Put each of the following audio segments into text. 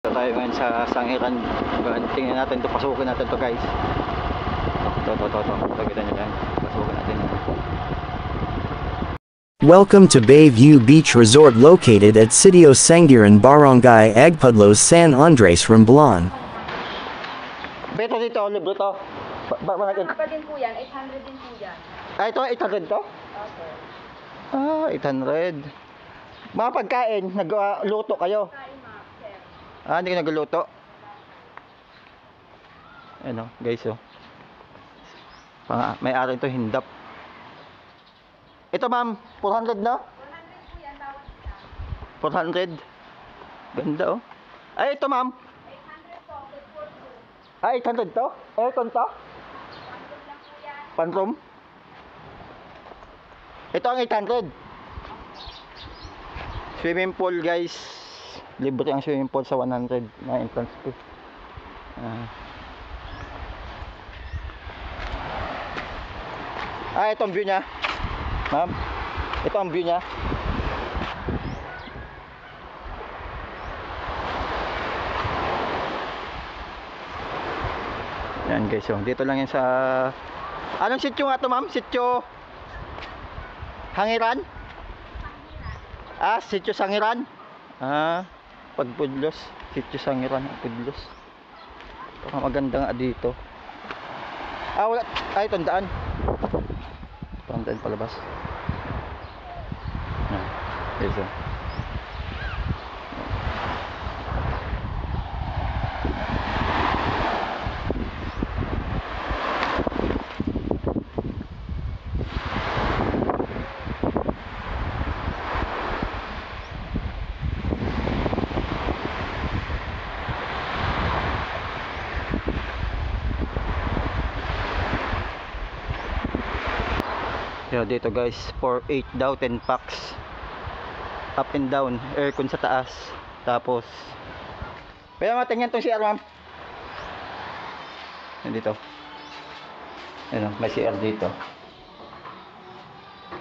Tayo ngayon sa Sangiran. Tingnan natin ito, pasukin natin to guys. Ito. Kita nyo yan. Pasukin natin. Welcome to Bayview Beach Resort located at Sitio Sangiran Barangay Agpudlos San Andres Romblon. Beto dito, libre to. Apa din po yan, 800 din po yan. Ito, 800 to? Okay. 800. Mga pagkain, nagluto kayo? Kain ma, sir. Hindi ka nagluto? Ano, guys, oh. May ari ito, hindap. Ito, ma'am, 400 na? 100 po yan, bawat isa. 400. Ganda, oh. Ay, ito, ma'am. 800 po, good for two. 800 to? Aircon to? Pantol lang po yan. Panroom? Ito ang 800. Swimming pool, guys. Libre ang swimming pool sa 100 na entrance fee. Ito ang view niya. Ma'am, ito ang view niya. Yan guys, so dito lang yan sa... Anong sityo nga to, ma'am? Sityo Hangiran? Sityo Sangiran? Pagpudlos. Sityo Sangiran, Pudlos. Baka maganda nga dito. Wala. Itong daan. Itong daan palabas. Dito. Dito guys, for 8 daw, 10 packs. Up and down, aircon sa taas. Tapos kaya matingnan itong CR, ma'am. Dito. Ayan, may CR dito.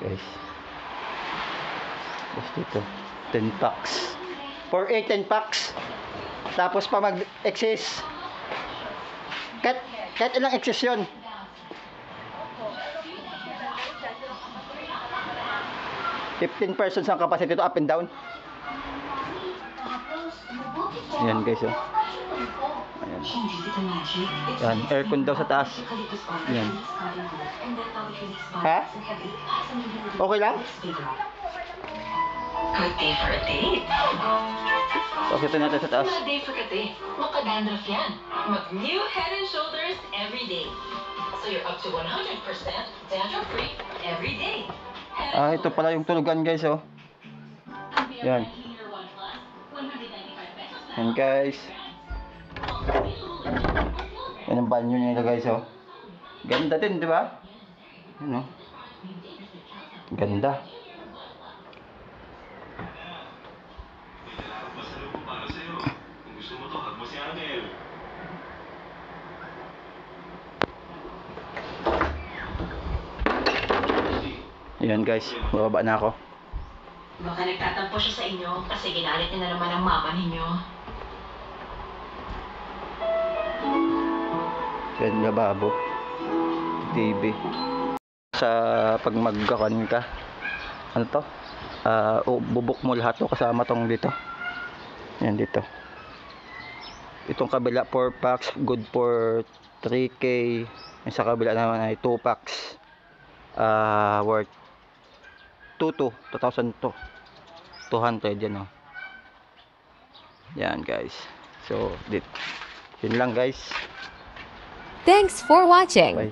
Guys. Tapos dito, 10 packs. For 8, 10 packs. Tapos pa mag-excess. Kahit ilang excess yun. 15 persons ang capacity to, up and down. Ayan guys, oh. Ayan. Ayan, aircon daw sa taas. Ayan. Okay lang? Good day for a date. Okay, ito natin sa taas. Good day for a date. Makadandruff yan. Mag-new Head and Shoulders every day. So you're up to 100% dandruff-free every day. Ito pala yung tulugan guys, oh. Yan. Yan guys. Yan ang banyo nila guys, oh. Ganda din, di ba? Yan, oh. Ganda. Yan guys, bababa na ako. Baka nagtatampo siya sa inyo kasi ginalit niya na naman ang mama ninyo. Yan, lababo. TV. Sa pag magkakan ka, ano to? Bubuk mo lahat to kasama tong dito. Yan dito. Itong kabila 4 packs, good for 3K. Yung sa kabila naman ay 2 packs. Worth 2,200 yan, oh. Yan guys. So, yun lang guys. Thanks for watching. Bye.